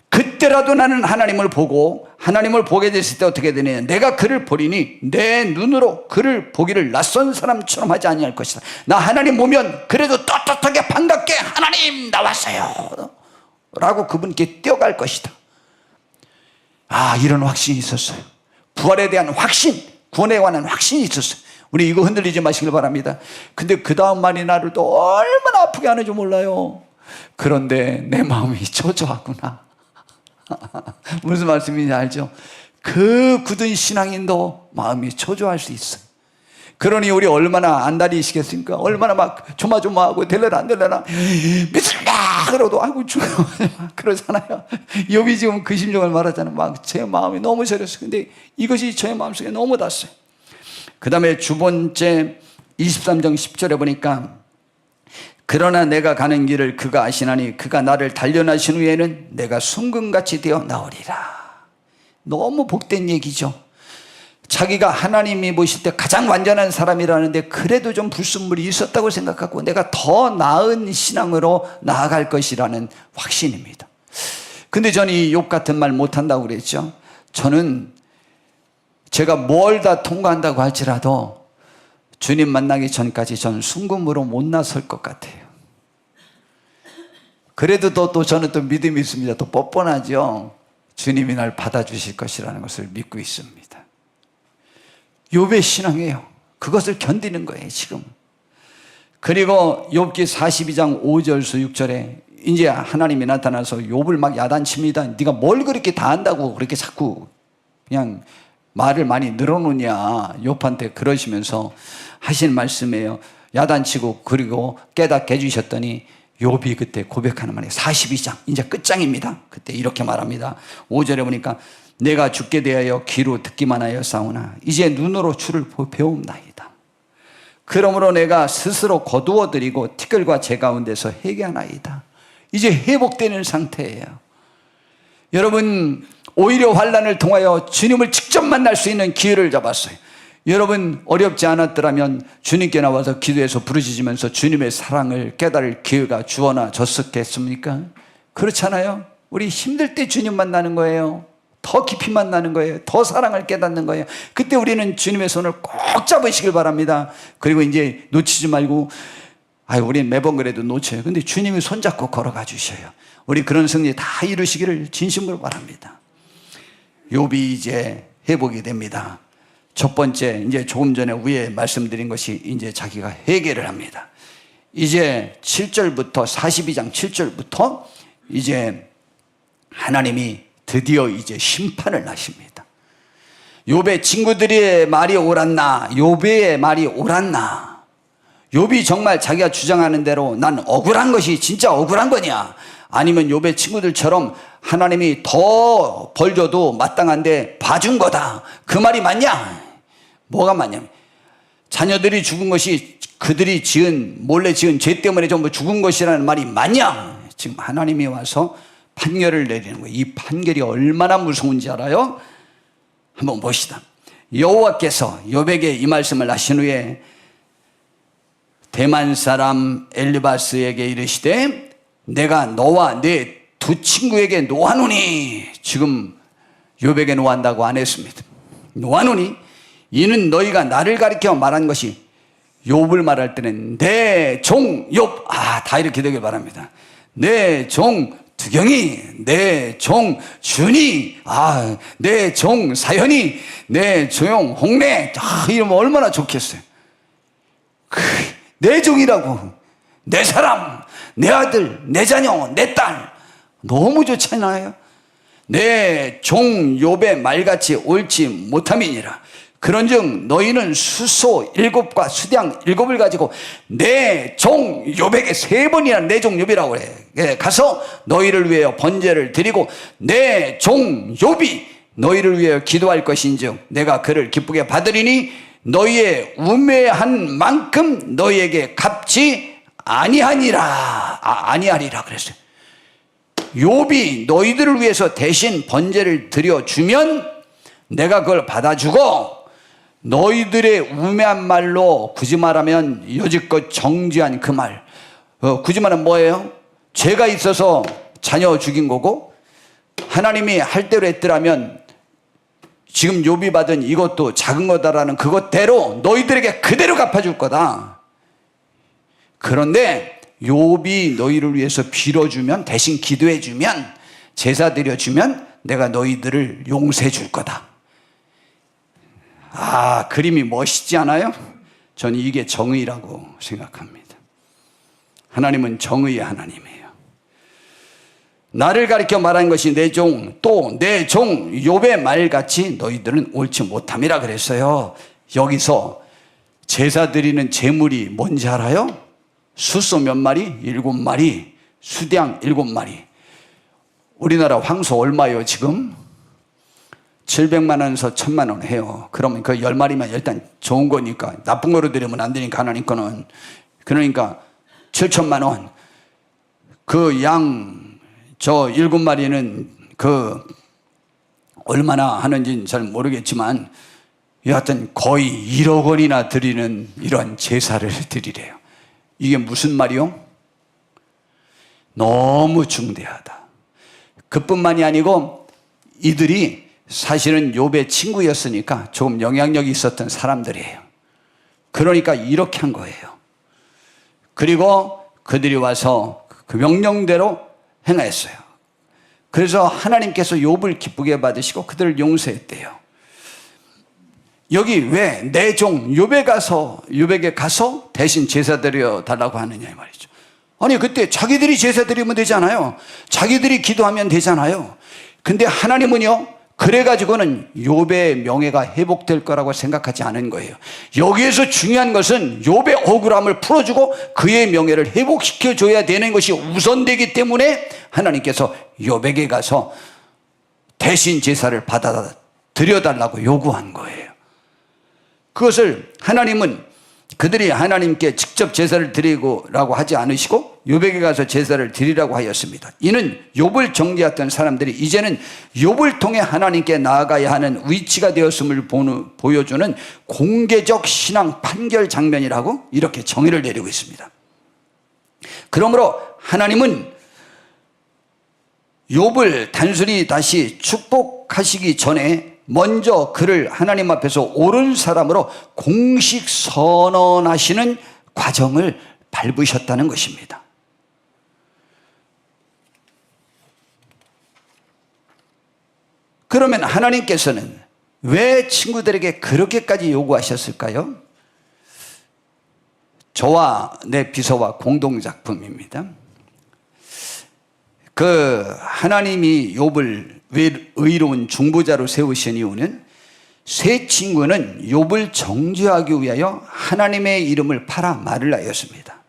그 그때라도 나는 하나님을 보고, 하나님을 보게 됐을 때 어떻게 되느냐, 내가 그를 보리니 내 눈으로 그를 보기를 낯선 사람처럼 하지 아니할 것이다. 나 하나님 보면 그래도 떳떳하게 반갑게 하나님 나왔어요 라고 그분께 뛰어갈 것이다. 아, 이런 확신이 있었어요. 부활에 대한 확신, 구원에 관한 확신이 있었어요. 우리 이거 흔들리지 마시길 바랍니다. 근데 그 다음 말이 나를 또 얼마나 아프게 하는지 몰라요. 그런데 내 마음이 초조하구나. 무슨 말씀인지 알죠? 그 굳은 신앙인도 마음이 초조할 수 있어요. 그러니 우리 얼마나 안달이시겠습니까? 얼마나 막 조마조마하고 될래나 안 될래나 믿습니다 그러도 아이고 죽어요 그러잖아요. 욥이 지금 그 심정을 말하잖아요. 막 제 마음이 너무 저렸어요. 근데 이것이 저의 마음속에 너무 닿았어요. 그 다음에 두 번째 23장 10절에 보니까 그러나 내가 가는 길을 그가 아시나니 그가 나를 단련하신 후에는 내가 순금같이 되어 나오리라. 너무 복된 얘기죠. 자기가 하나님이 보실 때 가장 완전한 사람이라는데 그래도 좀 불순물이 있었다고 생각하고 내가 더 나은 신앙으로 나아갈 것이라는 확신입니다. 근데 저는 이 욥 같은 말 못한다고 그랬죠. 저는 제가 뭘 다 통과한다고 할지라도 주님 만나기 전까지 저는 순금으로 못 나설 것 같아요. 그래도 또 저는 또 믿음이 있습니다. 또 뻔뻔하죠. 주님이 날 받아주실 것이라는 것을 믿고 있습니다. 욥의 신앙이에요. 그것을 견디는 거예요 지금. 그리고 욥기 42장 5절서 6절에 이제 하나님이 나타나서 욥을 막 야단칩니다. 네가 뭘 그렇게 다 한다고 그렇게 자꾸 그냥 말을 많이 늘어놓냐, 욥한테 그러시면서 하신 말씀이에요. 야단치고 그리고 깨닫게 해주셨더니 욥이 그때 고백하는 말이에요. 42장 이제 끝장입니다. 그때 이렇게 말합니다. 5절에 보니까 내가 죽게 대하여 귀로 듣기만 하여 싸우나 이제 눈으로 주를 배움나이다. 그러므로 내가 스스로 거두어드리고 티끌과 재 가운데서 회개하나이다. 이제 회복되는 상태예요. 여러분, 오히려 환난을 통하여 주님을 직접 만날 수 있는 기회를 잡았어요. 여러분, 어렵지 않았더라면 주님께 나와서 기도해서 부르짖으면서 주님의 사랑을 깨달을 기회가 주어졌겠습니까? 그렇잖아요. 우리 힘들 때 주님 만나는 거예요. 더 깊이 만나는 거예요. 더 사랑을 깨닫는 거예요. 그때 우리는 주님의 손을 꼭 잡으시길 바랍니다. 그리고 이제 놓치지 말고, 우리 매번 그래도 놓쳐요. 근데 주님이 손잡고 걸어가 주셔요. 우리 그런 승리 다 이루시기를 진심으로 바랍니다. 욥이 이제 회복이 됩니다. 첫 번째, 이제 조금 전에 위에 말씀드린 것이 이제 자기가 회개를 합니다. 이제 7절부터 42장 7절부터 이제 하나님이 드디어 이제 심판을 하십니다. 욥의 친구들의 말이 옳았나? 욥의 말이 옳았나? 욥이 정말 자기가 주장하는 대로 난 억울한 것이 진짜 억울한 거냐? 아니면 욥의 친구들처럼 하나님이 더 벌 줘도 마땅한데 봐준 거다. 그 말이 맞냐? 뭐가 맞냐면 자녀들이 죽은 것이 그들이 몰래 지은 죄 때문에 전부 죽은 것이라는 말이 맞냐? 지금 하나님이 와서 판결을 내리는 거예요. 이 판결이 얼마나 무서운지 알아요? 한번 봅시다. 여호와께서 욥에게 이 말씀을 하신 후에 대만 사람 엘리바스에게 이르시되 내가 너와 네 두 친구에게 노하노니, 지금 욥에게 노한다고 안 했습니다. 노하노니 이는 너희가 나를 가리켜 말한 것이, 욥을 말할 때는 내 종 욥, 다 이렇게 되길 바랍니다. 내 종 두경이, 내 종 준이, 내 종 사연이, 내 종 홍래, 이러면 얼마나 좋겠어요. 내 종이라고, 내 사람, 내 아들, 내 자녀, 내 딸, 너무 좋잖아요. 내 종 욥의 말같이 옳지 못함이니라. 그런즉 너희는 수소 7과 수량 7을 가지고 내 종 욥에게 3번이나 내 종 욥이라고 그래. 가서 너희를 위하여 번제를 드리고 내 종 욥이 너희를 위하여 기도할 것인즉 내가 그를 기쁘게 받으리니 너희의 우매한 만큼 너희에게 갚지 아니하리라 그랬어요. 욥이 너희들을 위해서 대신 번제를 드려주면 내가 그걸 받아주고, 너희들의 우매한 말로 굳이 말하면 여지껏 정죄한 그 말, 굳이 말하면 뭐예요? 죄가 있어서 자녀 죽인 거고 하나님이 할 대로 했더라면 지금 욥이 받은 이것도 작은 거다라는 그것대로 너희들에게 그대로 갚아줄 거다. 그런데 욥이 너희를 위해서 빌어주면, 대신 기도해주면, 제사 드려주면 내가 너희들을 용서해 줄 거다. 아, 그림이 멋있지 않아요? 저는 이게 정의라고 생각합니다. 하나님은 정의의 하나님이에요. 나를 가리켜 말한 것이 내 종, 또 내 종 욥의 말같이 너희들은 옳지 못함이라 그랬어요. 여기서 제사 드리는 제물이 뭔지 알아요? 숫소 몇 마리? 7마리. 수양 7마리. 우리나라 황소 얼마예요 지금? 700만 원에서 1000만 원 해요. 그러면 그 10마리면 일단 좋은 거니까, 나쁜 거로 드리면 안 되니까 하나님 거는. 그러니까 7천만 원. 그 양 저 7마리는 그 얼마나 하는지는 잘 모르겠지만 여하튼 거의 1억 원이나 드리는 이런 제사를 드리래요. 이게 무슨 말이요? 너무 중대하다. 그뿐만이 아니고 이들이 사실은 욥의 친구였으니까 조금 영향력이 있었던 사람들이에요. 그러니까 이렇게 한 거예요. 그리고 그들이 와서 그 명령대로 행하였어요. 그래서 하나님께서 욥을 기쁘게 받으시고 그들을 용서했대요. 여기 왜 내 종 욥에게 가서 대신 제사 드려 달라고 하느냐 이 말이죠. 아니, 그때 자기들이 제사 드리면 되잖아요. 자기들이 기도하면 되잖아요. 근데 하나님은요, 그래가지고는 욥의 명예가 회복될 거라고 생각하지 않은 거예요. 여기에서 중요한 것은 욥의 억울함을 풀어주고 그의 명예를 회복시켜줘야 되는 것이 우선되기 때문에 하나님께서 욥에게 가서 대신 제사를 받아 드려달라고 요구한 거예요. 그것을 하나님은 그들이 하나님께 직접 제사를 드리고라고 하지 않으시고 욥에게 가서 제사를 드리라고 하였습니다. 이는 욥을 정죄했던 사람들이 이제는 욥을 통해 하나님께 나아가야 하는 위치가 되었음을 보여주는 공개적 신앙 판결 장면이라고 이렇게 정의를 내리고 있습니다. 그러므로 하나님은 욥을 단순히 다시 축복하시기 전에 먼저 그를 하나님 앞에서 옳은 사람으로 공식 선언하시는 과정을 밟으셨다는 것입니다. 그러면 하나님께서는 왜 친구들에게 그렇게까지 요구하셨을까요? 저와 내 비서와 공동작품입니다. 하나님이 욥을 의로운 중보자로 세우신 이유는 세 친구는 욥을 정죄하기 위하여 하나님의 이름을 팔아 말을 하였습니다.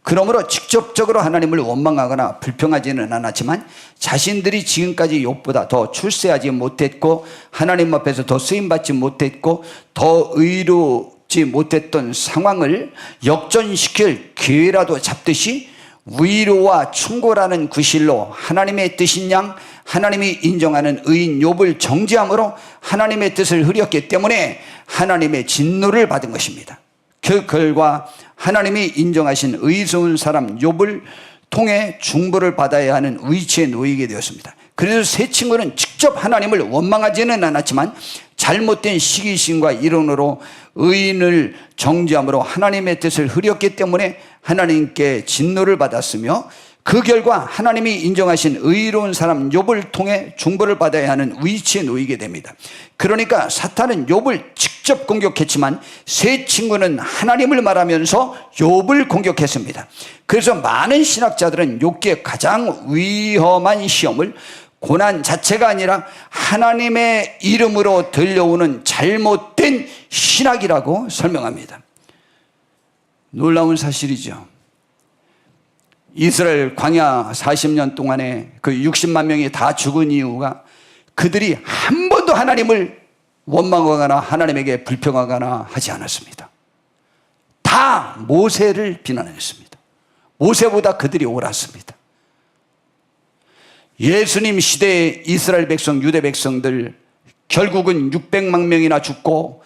그러므로 직접적으로 하나님을 원망하거나 불평하지는 않았지만 자신들이 지금까지 욥보다 더 출세하지 못했고 하나님 앞에서 더 쓰임받지 못했고 더 의롭지 못했던 상황을 역전시킬 기회라도 잡듯이 위로와 충고라는 구실로 하나님의 뜻인 양 하나님이 인정하는 의인 욥을 정죄함으로 하나님의 뜻을 흐렸기 때문에 하나님의 진노를 받은 것입니다. 그 결과 하나님이 인정하신 의로운 사람 욥을 통해 중보를 받아야 하는 위치에 놓이게 되었습니다. 그래서 세 친구는 직접 하나님을 원망하지는 않았지만 잘못된 시기심과 이론으로 의인을 정죄함으로 하나님의 뜻을 흐렸기 때문에 하나님께 진노를 받았으며 그 결과 하나님이 인정하신 의로운 사람 욥을 통해 중보를 받아야 하는 위치에 놓이게 됩니다. 그러니까 사탄은 욥을 직접 공격했지만 세 친구는 하나님을 말하면서 욥을 공격했습니다. 그래서 많은 신학자들은 욥기에 가장 위험한 시험을 고난 자체가 아니라 하나님의 이름으로 들려오는 잘못된 신학이라고 설명합니다. 놀라운 사실이죠. 이스라엘 광야 40년 동안에 그 60만 명이 다 죽은 이유가 그들이 한 번도 하나님을 원망하거나 하나님에게 불평하거나 하지 않았습니다. 다 모세를 비난했습니다. 모세보다 그들이 옳았습니다. 예수님 시대의 이스라엘 백성, 유대 백성들 결국은 600만 명이나 죽고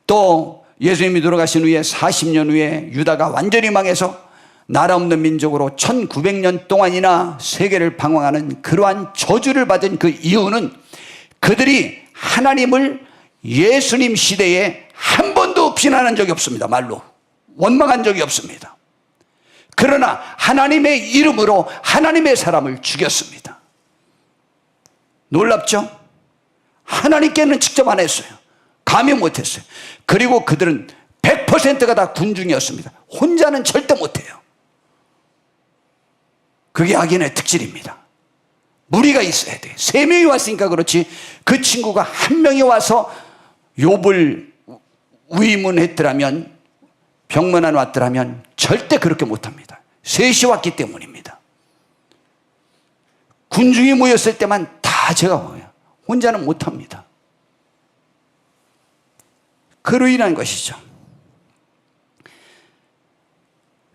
또 예수님이 돌아가신 후에 40년 후에 유다가 완전히 망해서 나라 없는 민족으로 1900년 동안이나 세계를 방황하는 그러한 저주를 받은 그 이유는 그들이 하나님을 예수님 시대에 한 번도 비난한 적이 없습니다. 말로 원망한 적이 없습니다. 그러나 하나님의 이름으로 하나님의 사람을 죽였습니다. 놀랍죠? 하나님께는 직접 안 했어요. 감히 못했어요. 그리고 그들은 100%가 다 군중이었습니다. 혼자는 절대 못해요. 그게 악인의 특질입니다. 무리가 있어야 돼. 3명이 왔으니까 그렇지, 그 친구가 1명이 와서 욥을 위문했더라면, 병문안 왔더라면 절대 그렇게 못합니다. 3이 왔기 때문입니다. 군중이 모였을 때만 다 제가 보여요. 혼자는 못합니다. 그로 인한 것이죠.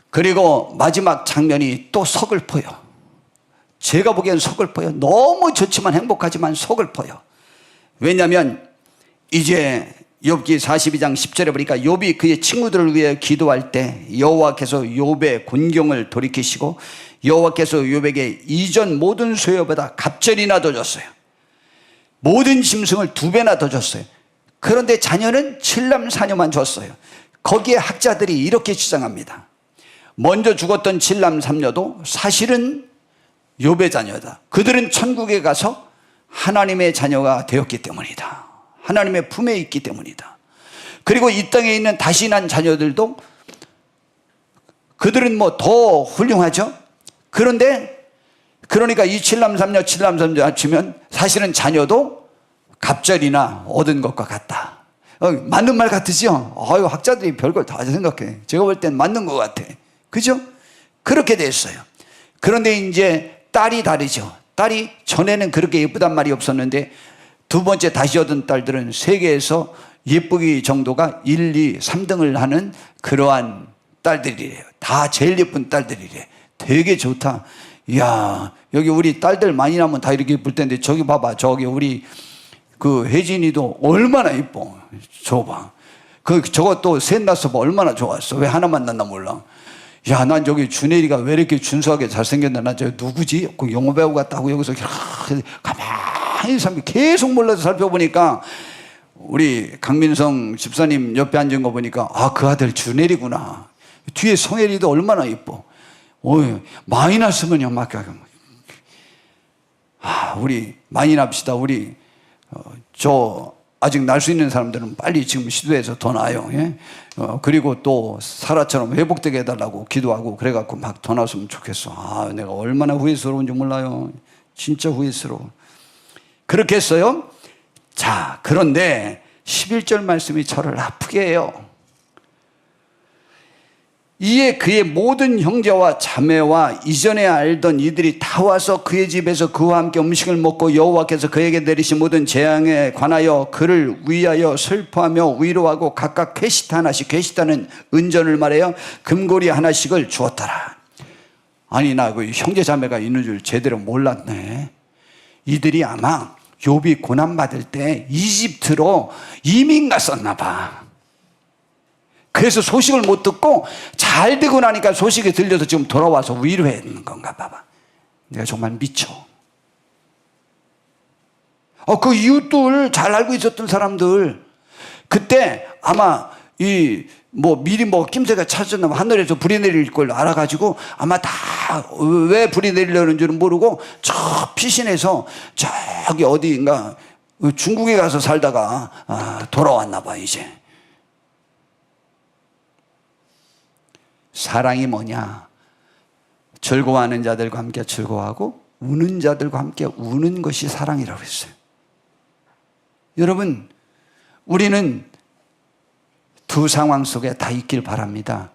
그리고 마지막 장면이 또 서글퍼요. 제가 보기엔 서글퍼요. 너무 좋지만 행복하지만 서글퍼요. 왜냐하면 이제 욥기 42장 10절에 보니까 욥이 그의 친구들을 위해 기도할 때 여호와께서 욥의 곤경을 돌이키시고 여호와께서 욥에게 이전 모든 소유보다 갑절이나 더 줬어요. 모든 짐승을 2배나 더 줬어요. 그런데 자녀는 7남 4녀만 줬어요. 거기에 학자들이 이렇게 주장합니다. 먼저 죽었던 7남 3녀도 사실은 욥의 자녀다. 그들은 천국에 가서 하나님의 자녀가 되었기 때문이다. 하나님의 품에 있기 때문이다. 그리고 이 땅에 있는 다시 난 자녀들도 그들은 뭐 더 훌륭하죠. 그런데 그러니까 이 7남 3녀 7남 3녀 합치면 사실은 자녀도 갑절이나 얻은 것과 같다. 맞는 말 같으죠? 학자들이 별걸 다 생각해. 제가 볼 땐 맞는 것 같아. 그죠? 그렇게 됐어요. 그런데 이제 딸이 다르죠. 딸이 전에는 그렇게 예쁘단 말이 없었는데 두 번째 다시 얻은 딸들은 세계에서 예쁘기 정도가 1, 2, 3등을 하는 그러한 딸들이래요. 다 제일 예쁜 딸들이래. 되게 좋다. 이야, 여기 우리 딸들 많이 나면 다 이렇게 예쁠 텐데 저기 봐봐. 저기 우리 그 혜진이도 얼마나 예뻐. 저거 봐. 저거 또 셋 낳았어. 얼마나 좋았어. 왜 하나만 낳나 몰라. 야, 난 저기 준혜리가 왜 이렇게 준수하게 잘생겼나? 난 저 누구지? 그 영어 배우 같다고 여기서 가만히 계속 몰라서 살펴보니까 우리 강민성 집사님 옆에 앉은 거 보니까 그 아들 준혜리구나. 뒤에 성혜리도 얼마나 예뻐. 많이 났으면요, 막. 우리 많이 납시다. 우리 아직 날 수 있는 사람들은 빨리 지금 시도해서 더 나아요. 예? 그리고 또 사라처럼 회복되게 해달라고 기도하고 그래갖고 막 더 나왔으면 좋겠어. 내가 얼마나 후회스러운지 몰라요. 진짜 후회스러워. 그렇게 했어요. 자, 그런데 11절 말씀이 저를 아프게 해요. 이에 그의 모든 형제와 자매와 이전에 알던 이들이 다 와서 그의 집에서 그와 함께 음식을 먹고 여호와께서 그에게 내리신 모든 재앙에 관하여 그를 위하여 슬퍼하며 위로하고 각각 퀘시타 하나씩, 퀘시타는 은전을 말해요. 금고리 하나씩을 주었더라. 아니, 나 그 형제 자매가 있는 줄 제대로 몰랐네. 이들이 아마 욥이 고난받을 때 이집트로 이민 갔었나 봐. 그래서 소식을 못 듣고 잘 되고 나니까 소식이 들려서 지금 돌아와서 위로했는 건가 봐봐. 내가 정말 미쳐. 그 이웃들 잘 알고 있었던 사람들 그때 아마 미리 김새가 찾았나 하늘에서 불이 내릴 걸 알아가지고 아마 다 왜 불이 내리려는 줄은 모르고 저 피신해서 저기 어디인가 중국에 가서 살다가 돌아왔나 봐. 이제 사랑이 뭐냐? 즐거워하는 자들과 함께 즐거워하고 우는 자들과 함께 우는 것이 사랑이라고 했어요. 여러분, 우리는 두 상황 속에 다 있길 바랍니다.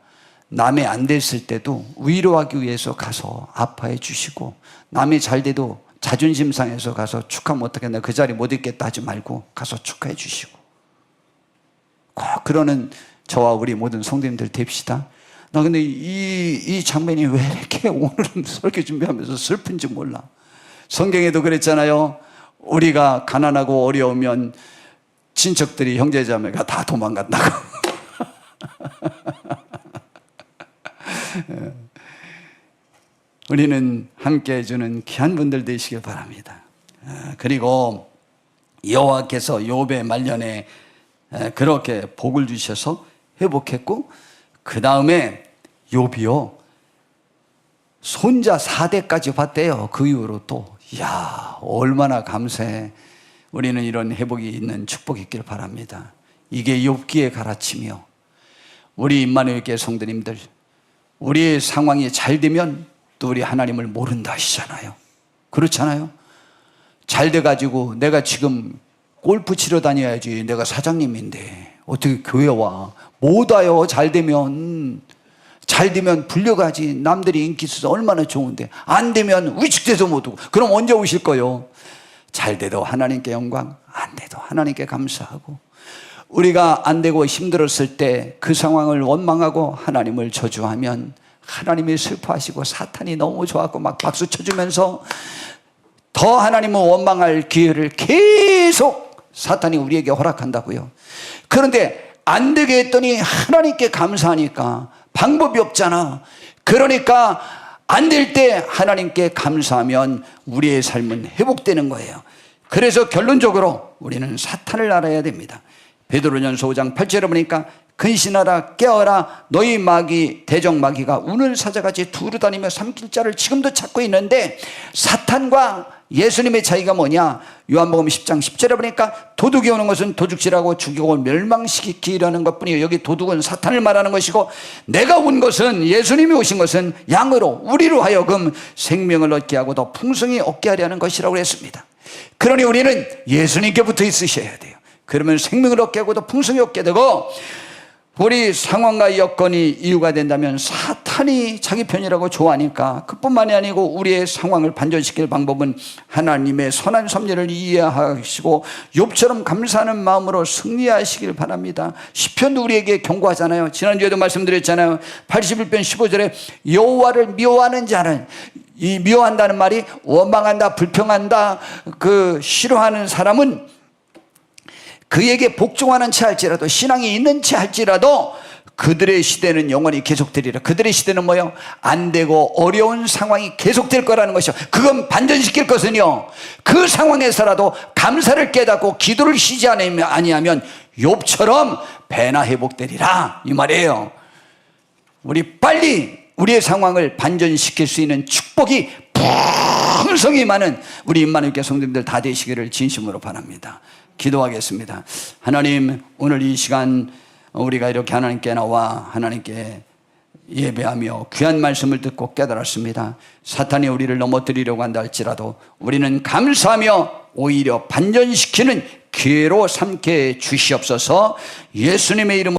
남의 안 됐을 때도 위로하기 위해서 가서 아파해 주시고, 남이 잘 돼도 자존심 상해서 가서 축하하면 어떡했나, 그 자리 못 있겠다 하지 말고 가서 축하해 주시고, 꼭 그러는 저와 우리 모든 성도님들 됩시다. 나 근데 이 장면이 왜 이렇게 오늘은 설교 준비하면서 슬픈지 몰라. 성경에도 그랬잖아요. 우리가 가난하고 어려우면 친척들이 형제자매가 다 도망간다고. 우리는 함께 해주는 귀한 분들 되시길 바랍니다. 그리고 여호와께서 욥의 말년에 그렇게 복을 주셔서 회복했고, 그 다음에 욥이요 손자 4대까지 봤대요. 그 이후로 또. 이야, 얼마나 감사해. 우리는 이런 회복이 있는 축복이 있길 바랍니다. 이게 욥기의 가르침이요. 우리 임마누엘 교회 성도님들, 우리의 상황이 잘 되면 또 우리 하나님을 모른다 하시잖아요. 그렇잖아요. 잘 돼가지고 내가 지금 골프 치러 다녀야지, 내가 사장님인데 어떻게 교회 와? 못 와요. 잘 되면 불려가지. 남들이 인기 있어서 얼마나 좋은데. 안 되면 위축돼서 못 오고. 그럼 언제 오실 거요? 잘 돼도 하나님께 영광, 안 돼도 하나님께 감사하고. 우리가 안 되고 힘들었을 때 그 상황을 원망하고 하나님을 저주하면 하나님이 슬퍼하시고 사탄이 너무 좋았고 막 박수 쳐주면서 더 하나님을 원망할 기회를 계속 사탄이 우리에게 허락한다고요. 그런데 안 되게 했더니 하나님께 감사하니까 방법이 없잖아. 그러니까 안 될 때 하나님께 감사하면 우리의 삶은 회복되는 거예요. 그래서 결론적으로 우리는 사탄을 알아야 됩니다. 베드로전서 5장 8절에 보니까 근신하라, 깨어라, 너희 마귀 대적 마귀가 우는 사자같이 두루다니며 삼킬 자를 지금도 찾고 있는데, 사탄과 예수님의 차이가 뭐냐? 요한복음 10장 10절에 보니까 도둑이 오는 것은 도둑질하고 죽이고 멸망시키려는 것뿐이에요. 여기 도둑은 사탄을 말하는 것이고, 내가 온 것은, 예수님이 오신 것은 양으로, 우리로 하여금 생명을 얻게 하고 더 풍성히 얻게 하려는 것이라고 했습니다. 그러니 우리는 예수님께 붙어 있으셔야 돼요. 그러면 생명을 얻게 하고 더 풍성히 얻게 되고, 우리 상황과 여건이 이유가 된다면 사탄이 자기 편이라고 좋아하니까, 그뿐만이 아니고 우리의 상황을 반전시킬 방법은 하나님의 선한 섭리를 이해하시고 욥처럼 감사하는 마음으로 승리하시길 바랍니다. 시편도 우리에게 경고하잖아요. 지난주에도 말씀드렸잖아요. 81편 15절에 여호와를 미워하는 자는, 이 미워한다는 말이 원망한다, 불평한다, 싫어하는 사람은 그에게 복종하는 채 할지라도, 신앙이 있는 채 할지라도 그들의 시대는 영원히 계속되리라. 그들의 시대는 뭐요? 안 되고 어려운 상황이 계속될 거라는 것이요. 그건 반전시킬 것은요, 그 상황에서라도 감사를 깨닫고 기도를 쉬지 아니하면 욥처럼 배나 회복되리라, 이 말이에요. 우리 빨리 우리의 상황을 반전시킬 수 있는 축복이 풍성히 많은 우리 임마누엘 교회 성도님들 다 되시기를 진심으로 바랍니다. 기도하겠습니다. 하나님, 오늘 이 시간 우리가 이렇게 하나님께 나와 하나님께 예배하며 귀한 말씀을 듣고 깨달았습니다. 사탄이 우리를 넘어뜨리려고 한다 할지라도 우리는 감사하며 오히려 반전시키는 기회로 삼게 주시옵소서. 예수님의 이름으로